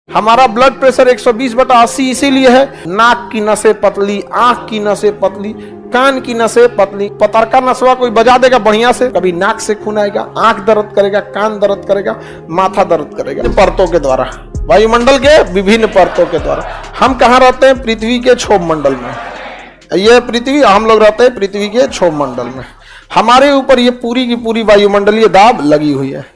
हमारा blood pressure 120/80 इसीलिए है, नाक की नसें पतली, आंख की नसें पतली, कान की नसें पतली। पतरका नसवा कोई बजा देगा बढ़िया से, कभी नाक से खून आएगा, आंख दर्द करेगा, कान दर्द करेगा, माथा दर्द करेगा। परतों के द्वारा, वायुमंडल के विभिन्न परतों के द्वारा। हम कहाँ रहते हैं? पृथ्वी के क्षोभ मंडल में। यह पृथ्वी, हम लोग रहते हैं पृथ्वी के क्षोभ मंडल में। हमारे ऊपर ये पूरी की पूरी वायुमंडलीय दाब लगी हुई है।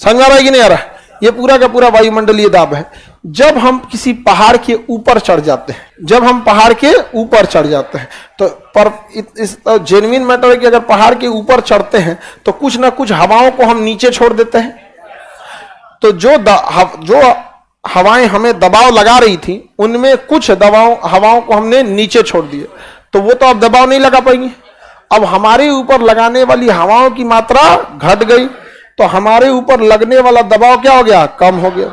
समझ आ रहा है कि नहीं आ रहा? ये पूरा का पूरा वायुमंडलीय दाब है। जब हम किसी पहाड़ के ऊपर चढ़ जाते हैं, जब हम पहाड़ के ऊपर चढ़ जाते हैं तो पर इस जेन्युइन मैटर है कि अगर पहाड़ के ऊपर चढ़ते हैं तो कुछ ना कुछ हवाओं को हम नीचे छोड़ देते हैं। तो जो हवाएं हमें दबाव लगा रही थी, उनमें कुछ हवाओं को हमने नीचे छोड़ दिए, तो वो तो अब दबाव नहीं लगा पाएंगे। अब हमारे ऊपर लगाने वाली हवाओं की मात्रा घट गई, तो हमारे ऊपर लगने वाला दबाव क्या हो गया? कम हो गया।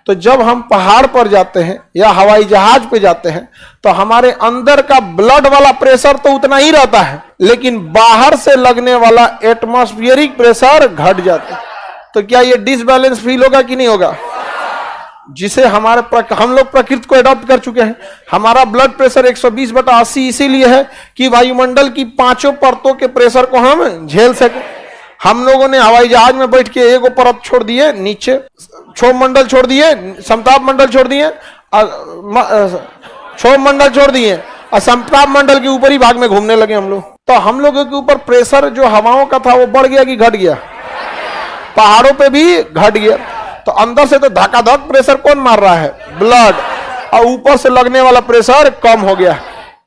तो जब हम पहाड़ पर जाते हैं या हवाई जहाज पे जाते हैं तो हमारे अंदर का ब्लड वाला प्रेशर तो उतना ही रहता है, लेकिन बाहर से लगने वाला एटमॉस्फेरिक प्रेशर घट जाता है। तो क्या ये डिसबैलेंस फील होगा कि नहीं होगा? जिसे हम लोग प्रकृति को अडॉप्ट कर चुके हैं। हमारा ब्लड प्रेशर 120/80 इसीलिए है कि वायुमंडल की पांचों परतों के प्रेशर को हम झेल सके। हम लोगों ने हवाई जहाज में बैठ के एक परत छोड़ दिए नीचे, क्षोभ मंडल छोड़ दिए, समताप मंडल छोड़ दिए, क्षोभ मंडल छोड़ दिए और समताप मंडल के ऊपरी भाग में घूमने लगे हम लोग। तो हम लोगों के ऊपर प्रेशर जो हवाओं का था वो बढ़ गया कि घट गया? पहाड़ों पे भी घट गया। तो अंदर से तो धकाधक प्रेशर कौन मार रहा है? ब्लड। और ऊपर से लगने वाला प्रेशर कम हो गया।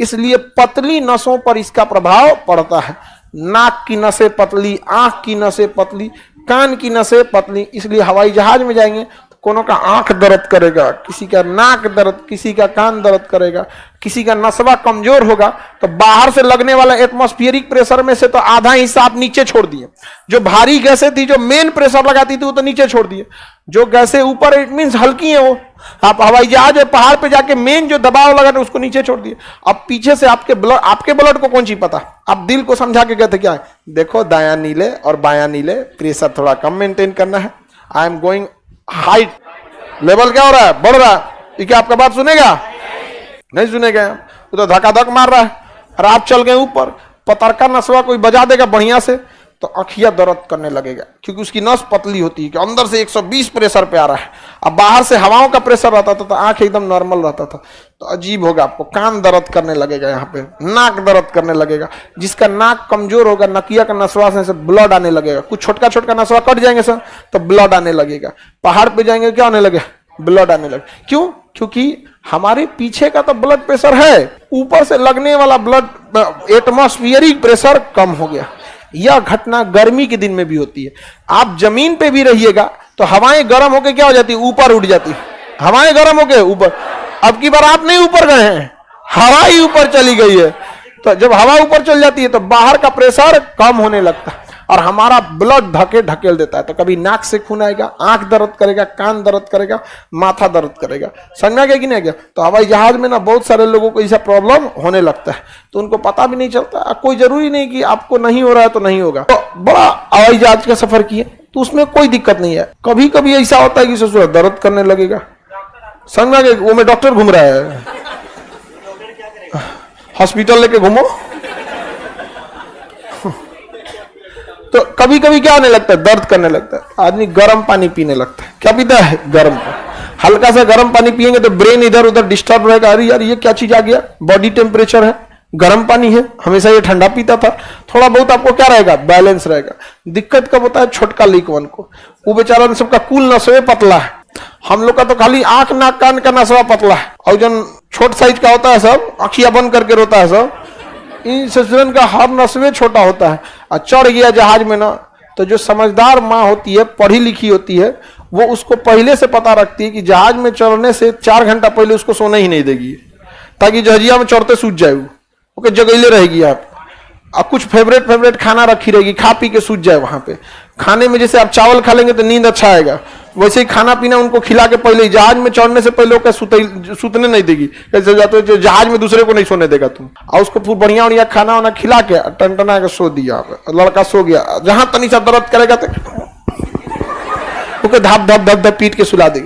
इसलिए पतली नसों पर इसका प्रभाव पड़ता है। नाक की नसें पतली, आंख की नसें पतली, कान की नसें पतली। इसलिए हवाई जहाज में जाएंगे तो कोनो का आंख दर्द करेगा, किसी का नाक दर्द, किसी का कान दर्द करेगा, किसी का नसवा कमजोर होगा। तो बाहर से लगने वाला एटमॉस्फेरिक प्रेशर में से तो आधा हिस्सा आप नीचे छोड़ दिए। जो भारी गैसें थी, जो मेन प्रेशर लगाती थी, वो तो नीचे छोड़ दिए। जो गैसें ऊपर, इट मीन्स हल्की है, वो आप हवाई जहाज पहाड़ पे जाके मेन जो दबाव लगा था उसको नीचे छोड़ दिए। अब पीछे से आपके ब्लड को कौन सी पता? आप दिल को समझा के कहते क्या है? देखो दायां नीले और बायां नीले, प्रेशर थोड़ा कम मेंटेन करना है। I am going height, level क्या हो रहा है? बढ़ रहा है। ये क्या आपका बात सुनेगा? नहीं सुनेगा। वो तो धकाधक मार रहा है और आप चल गए ऊपर। पतरका नसवा कोई बजा देगा बढ़िया से तो अखिया दर्द करने लगेगा, क्योंकि उसकी नस पतली होती है कि अंदर से 120 प्रेशर पे आ रहा है। अब बाहर से हवाओं का प्रेशर रहता था तो आंख एकदम नॉर्मल रहता था, तो अजीब होगा। आपको कान दर्द करने लगेगा, यहाँ पे नाक दर्द करने लगेगा। जिसका नाक कमजोर होगा, नकिया का नसवा से ब्लड आने लगेगा। कुछ छोटका छोटका नसवा कट जाएंगे सर तो ब्लड आने लगेगा। पहाड़ पे जाएंगे क्या होने लगे? ब्लड आने लगे। क्यों? क्योंकि हमारे पीछे का तो ब्लड प्रेशर है, ऊपर से लगने वाला ब्लड एटमॉस्फेरिक प्रेशर कम हो गया। यह घटना गर्मी के दिन में भी होती है। आप जमीन पे भी रहिएगा तो हवाएं गर्म होकर क्या हो जाती है? ऊपर उठ जाती है। हवाएं गर्म होकर ऊपर। अब की बार आप नहीं ऊपर गए हैं, हवा ही ऊपर चली गई है। तो जब हवा ऊपर चल जाती है तो बाहर का प्रेशर कम होने लगता है और हमारा ब्लड ढकेल देता है। तो कभी नाक से खून आएगा, आंख दर्द करेगा, कान दर्द करेगा, माथा दर्द करेगा। समझ गया कि नहीं गया? तो हवाई जहाज में ना बहुत सारे लोगों को ऐसा प्रॉब्लम होने लगता है, तो उनको पता भी नहीं चलता। कोई जरूरी नहीं कि आपको नहीं हो रहा है तो नहीं होगा। तो बड़ा हवाई जहाज का सफर किए तो उसमें कोई दिक्कत नहीं है। कभी कभी ऐसा होता है कि ससुर दर्द करने लगेगा। समझ गए? वो में डॉक्टर घूम रहा है, हॉस्पिटल लेके घूमो। तो कभी कभी क्या होने लगता है? दर्द करने लगता है। आदमी गर्म पानी पीने लगता है। क्या पीता है? गर्म पानी। हल्का सा गर्म पानी पिएंगे तो ब्रेन इधर उधर डिस्टर्ब रहेगा। अरे यार ये क्या चीज आ गया? बॉडी टेम्परेचर है, गर्म पानी है, हमेशा ये ठंडा पीता था। थोड़ा बहुत आपको क्या रहेगा? बैलेंस रहेगा। दिक्कत कब होता है? छोटका लीकवन को। वो बेचारा सबका कुल नसवे पतला है। हम लोग का तो खाली आंख नाक कान का नसवा पतला है, और जो छोट साइज का होता है सब अखिया बंद करके रोता है सब। इन ससुरन का हर नस्वे छोटा होता है। और चढ़ गया जहाज में ना, तो जो समझदार माँ होती है, पढ़ी लिखी होती है, वो उसको पहले से पता रखती है कि जहाज में चढ़ने से 4 घंटा पहले उसको सोने ही नहीं देगी, ताकि जहाजिया में चढ़ते सूझ जाए। वो जगैले रहेगी आप। और कुछ फेवरेट खाना रखी रहेगी, खा पी के सूझ जाए वहां पे। खाने में जैसे आप चावल खा लेंगे तो नींद अच्छा आएगा, वैसे ही खाना पीना उनको खिला के पहले, जहाज में चढ़ने से पहले सुतने नहीं देगी। कैसे जाते हो? जहाज में दूसरे को नहीं सोने देगा तुम। और उसको पूरा बढ़िया खाना वाना खिला के टनटना के सो दिया, लड़का सो गया। जहां तनी सा दर्द करेगा तो धाप धाप धप धप पीट के सुला देगा।